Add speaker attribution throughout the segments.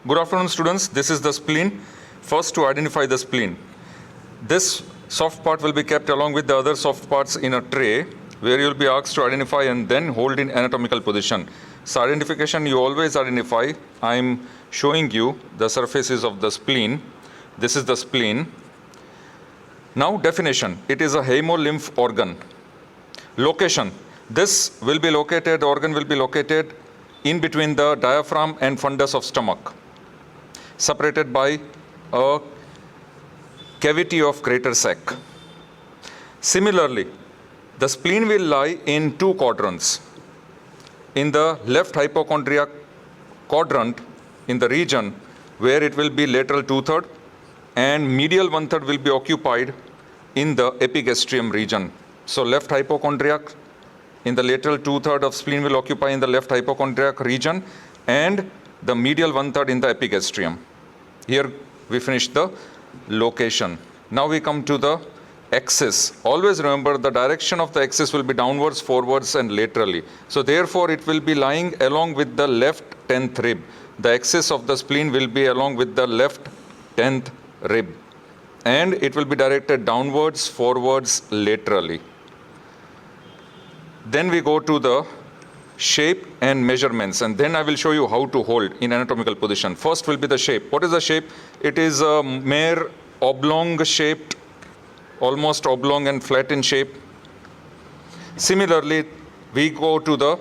Speaker 1: Good afternoon, students. This is the spleen. First, to identify the spleen. This soft part will be kept along with the other soft parts in a tray where you will be asked to identify and then hold in anatomical position. So identification, you always identify. I am showing you the surfaces of the spleen. This is the spleen. Now definition, it is a hemolymph organ. Location, this will be located, organ will be located in between the diaphragm and fundus of stomach, separated by a cavity of greater sac. Similarly, the spleen will lie in two quadrants. In the left hypochondriac quadrant, in the region where it will be lateral 2/3, and medial 1/3 will be occupied in the epigastrium region. So left hypochondriac in the lateral 2/3 of spleen will occupy in the left hypochondriac region, and the medial 1/3 in the epigastrium. Here we finish the location. Now we come to the axis. Always remember the direction of the axis will be downwards, forwards and laterally. So therefore it will be lying along with the left 10th rib. The axis of the spleen will be along with the left 10th rib. And it will be directed downwards, forwards, laterally. Then we go to the shape and measurements, and then I will show you how to hold in anatomical position. First will be the shape. What is the shape? It is a mere oblong shaped, almost oblong and flat in shape. Similarly, we go to the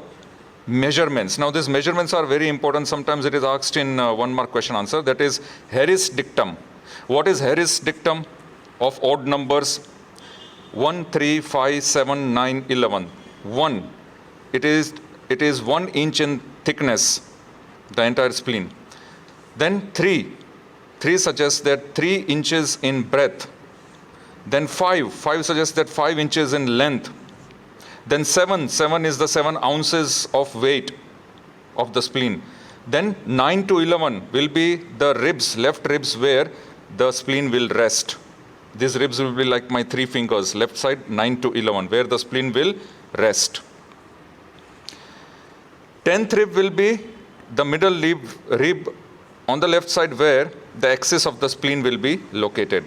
Speaker 1: measurements. Now these measurements are very important. Sometimes it is asked in 1 mark question answer. That is Harris dictum. What is Harris dictum of odd numbers? 1, 3, 5, 7, 9, 11. 1. It is 1 inch in thickness, the entire spleen. Then 3. 3 suggests that 3 inches in breadth. Then 5 suggests that 5 inches in length. Then 7 is the 7 ounces of weight of the spleen. Then 9 to 11 will be the ribs, left ribs, where the spleen will rest. These ribs will be like my 3 fingers, left side 9 to 11, where the spleen will rest. 10th rib will be the middle rib on the left side, where the axis of the spleen will be located.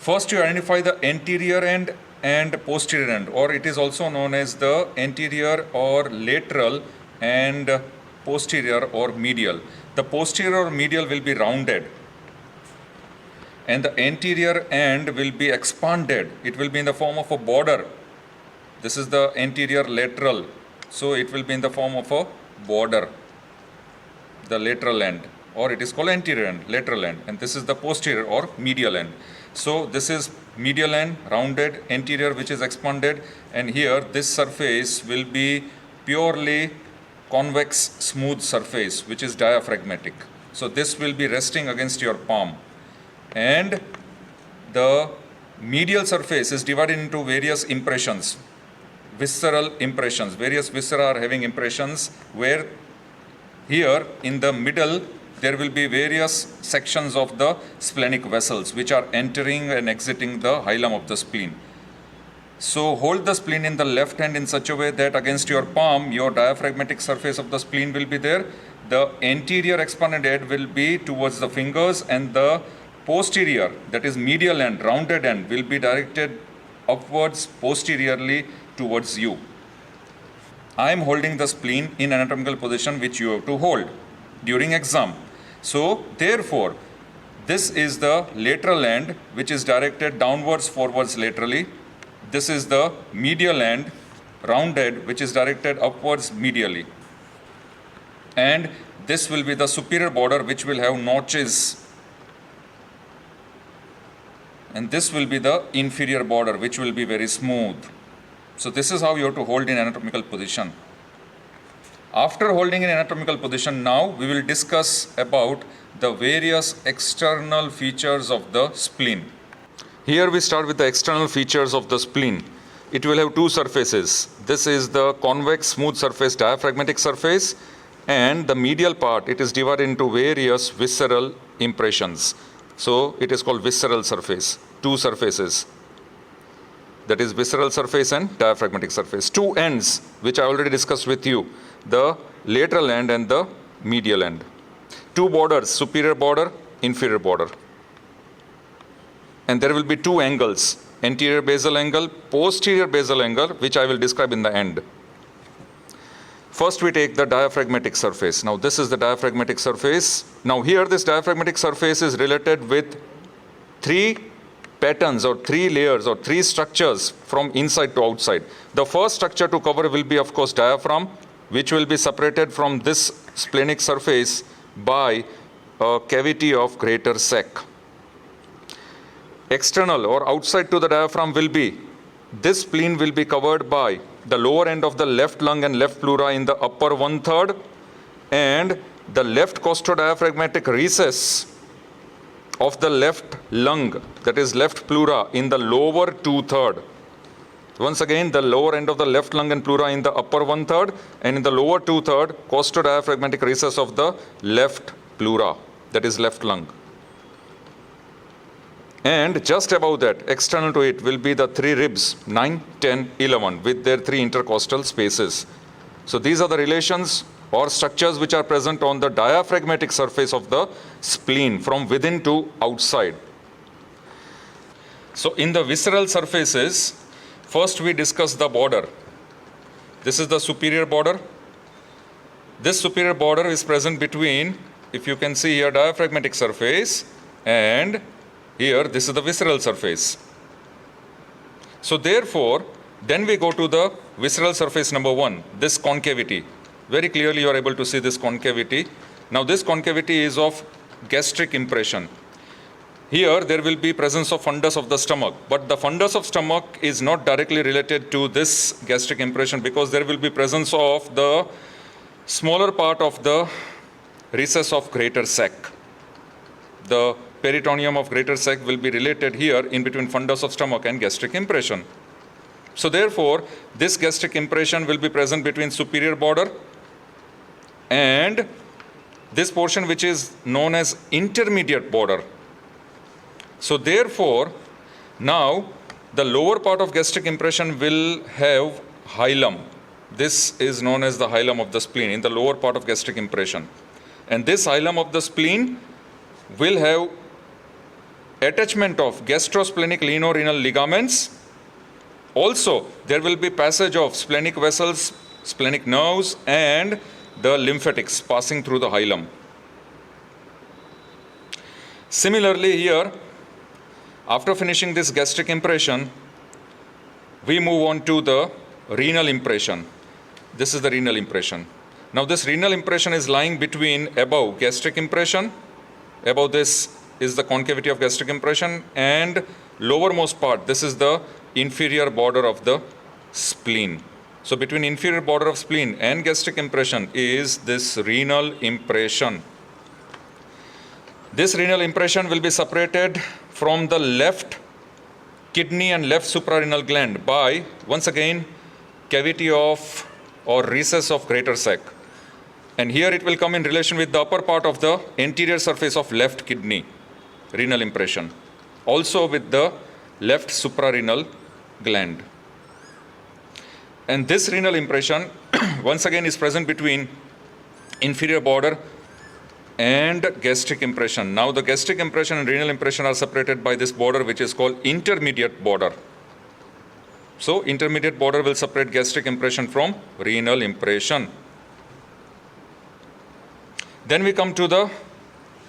Speaker 1: First you identify the anterior end and posterior end, or it is also known as the anterior or lateral and posterior or medial. The posterior or medial will be rounded, and the anterior end will be expanded. It will be in the form of a border. This is the anterior lateral, so it will be in the form of a border, the lateral end, or it is called anterior end, lateral end, and this is the posterior or medial end. So this is medial end, rounded, anterior which is expanded, and here this surface will be purely convex smooth surface which is diaphragmatic. So this will be resting against your palm, and the medial surface is divided into various impressions, visceral impressions. Various viscera are having impressions, where here in the middle there will be various sections of the splenic vessels which are entering and exiting the hilum of the spleen. So hold the spleen in the left hand in such a way that against your palm, your diaphragmatic surface of the spleen will be there. The anterior expanded end will be towards the fingers, and the posterior, that is medial end, rounded end, will be directed upwards posteriorly towards you. I am holding the spleen in anatomical position which you have to hold during exam. So therefore, this is the lateral end which is directed downwards, forwards, laterally. This is the medial end, rounded, which is directed upwards, medially. And this will be the superior border which will have notches. And this will be the inferior border which will be very smooth. So this is how you have to hold in anatomical position. After holding in anatomical position, now we will discuss about the various external features of the spleen. Here we start with the external features of the spleen. It will have two surfaces. This is the convex smooth surface, diaphragmatic surface, and the medial part, it is divided into various visceral impressions. So it is called visceral surface, two surfaces. That is visceral surface and diaphragmatic surface. Two ends, which I already discussed with you, the lateral end and the medial end. two borders, superior border, inferior border. And there will be two angles, anterior basal angle, posterior basal angle, which I will describe in the end. First we take the diaphragmatic surface. Now this is the diaphragmatic surface. Now here this diaphragmatic surface is related with three patterns or three layers or three structures from inside to outside. The first structure to cover will be of course diaphragm, which will be separated from this splenic surface by a cavity of greater sac. External or outside to the diaphragm will be, this spleen will be covered by the lower end of the left lung and left pleura in the upper 1/3 and the left costodiaphragmatic recess of the left lung, that is left pleura, in the lower 2/3. Once again, the lower end of the left lung and pleura in the upper 1/3 and in the lower 2/3 costodiaphragmatic recess of the left pleura, that is left lung. And just above that, external to it, will be the three ribs, 9, 10, 11, with their three intercostal spaces. So these are the relations or structures which are present on the diaphragmatic surface of the spleen from within to outside. So in the visceral surfaces, first we discuss the border. This is the superior border. This superior border is present between, if you can see here, diaphragmatic surface, and here this is the visceral surface. So therefore, then we go to the visceral surface number 1, this concavity. Very clearly you are able to see this concavity. Now this concavity is of gastric impression. Here there will be presence of fundus of the stomach, but the fundus of stomach is not directly related to this gastric impression because there will be presence of the smaller part of the recess of greater sac. The peritoneum of greater sac will be related here in between fundus of stomach and gastric impression. So therefore, this gastric impression will be present between superior border and this portion which is known as intermediate border. So therefore, now the lower part of gastric impression will have hilum. This is known as the hilum of the spleen in the lower part of gastric impression. And this hilum of the spleen will have attachment of gastrosplenic lienorenal ligaments. Also, there will be passage of splenic vessels, splenic nerves, and the lymphatics passing through the hilum. Similarly here, after finishing this gastric impression, we move on to the renal impression. This is the renal impression. Now this renal impression is lying between above gastric impression, above this is the concavity of gastric impression, and lowermost part, this is the inferior border of the spleen. So between inferior border of spleen and gastric impression is this renal impression. This renal impression will be separated from the left kidney and left suprarenal gland by, once again, cavity of or recess of greater sac. And here it will come in relation with the upper part of the anterior surface of left kidney, renal impression. Also with the left suprarenal gland. And this renal impression, once again, is present between inferior border and gastric impression. Now the gastric impression and renal impression are separated by this border which is called intermediate border. So intermediate border will separate gastric impression from renal impression. Then we come to the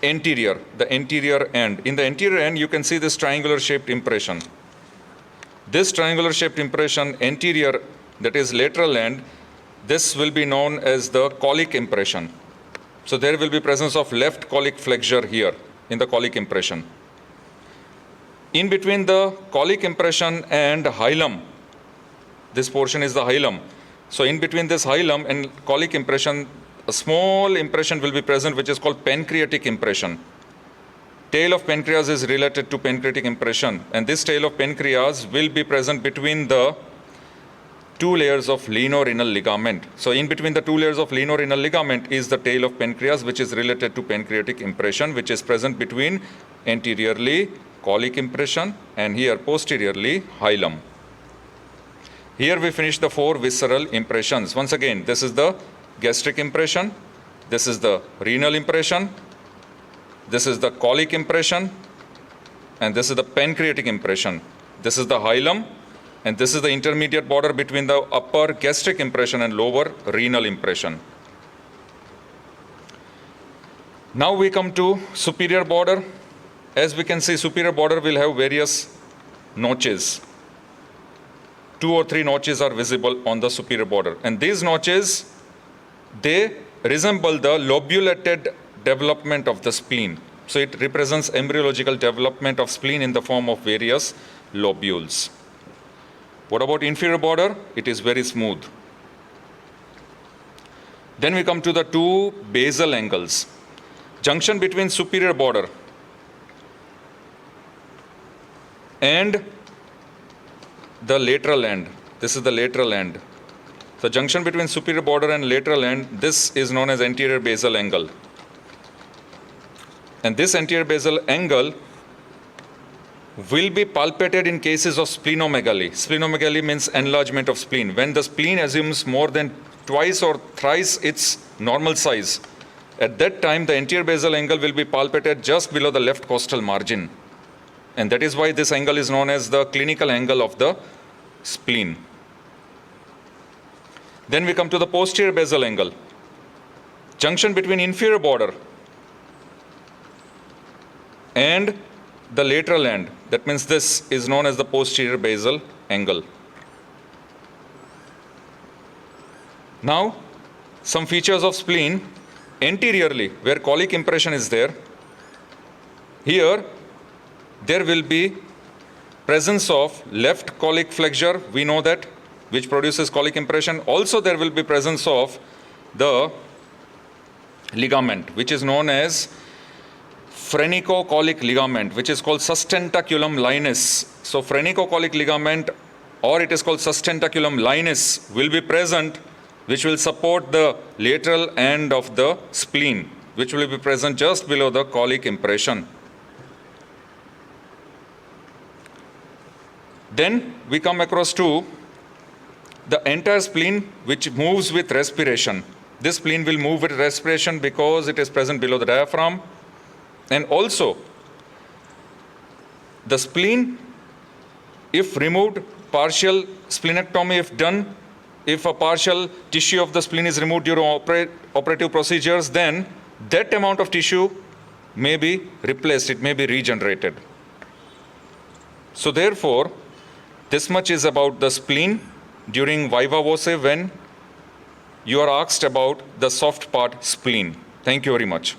Speaker 1: anterior end. In the anterior end, you can see this triangular shaped impression. This triangular shaped impression, anterior, that is lateral end, this will be known as the colic impression. So there will be presence of left colic flexure here in the colic impression. In between the colic impression and hilum, this portion is the hilum. So in between this hilum and colic impression, a small impression will be present which is called pancreatic impression. Tail of pancreas is related to pancreatic impression, and this tail of pancreas will be present between the two layers of lienorenal ligament. So in between the two layers of lienorenal ligament is the tail of pancreas which is related to pancreatic impression, which is present between anteriorly colic impression and here posteriorly hilum. Here we finish the four visceral impressions. Once again, this is the gastric impression, this is the renal impression, This is the colic impression, and this is the pancreatic impression. This is the hilum, and this is the intermediate border between the upper gastric impression and lower renal impression. Now we come to superior border. As we can see, superior border will have various notches. 2 or 3 notches are visible on the superior border. And these notches, they resemble the lobulated development of the spleen. So it represents embryological development of spleen in the form of various lobules. What about inferior border? It is very smooth. Then we come to the 2 basal angles. Junction between superior border and the lateral end. This is the lateral end. So junction between superior border and lateral end, this is known as anterior basal angle. And this anterior basal angle will be palpated in cases of splenomegaly. Splenomegaly means enlargement of spleen. When the spleen assumes more than twice or thrice its normal size, at that time the anterior basal angle will be palpated just below the left costal margin. And that is why this angle is known as the clinical angle of the spleen. Then we come to the posterior basal angle. Junction between inferior border and the lateral end. That means this is known as the posterior basal angle. Now, some features of spleen. Anteriorly, where colic impression is there, here there will be presence of left colic flexure, we know that, which produces colic impression. Also there will be presence of the ligament, which is known as phrenico-colic ligament, which is called sustentaculum linis. So phrenico-colic ligament, or it is called sustentaculum linis, will be present, which will support the lateral end of the spleen, which will be present just below the colic impression. Then we come across to the entire spleen, which moves with respiration. This spleen will move with respiration because it is present below the diaphragm. And also, the spleen, if removed, partial splenectomy if done, if a partial tissue of the spleen is removed during operative procedures, then that amount of tissue may be replaced, it may be regenerated. So therefore, this much is about the spleen during viva voce when you are asked about the soft part spleen. Thank you very much.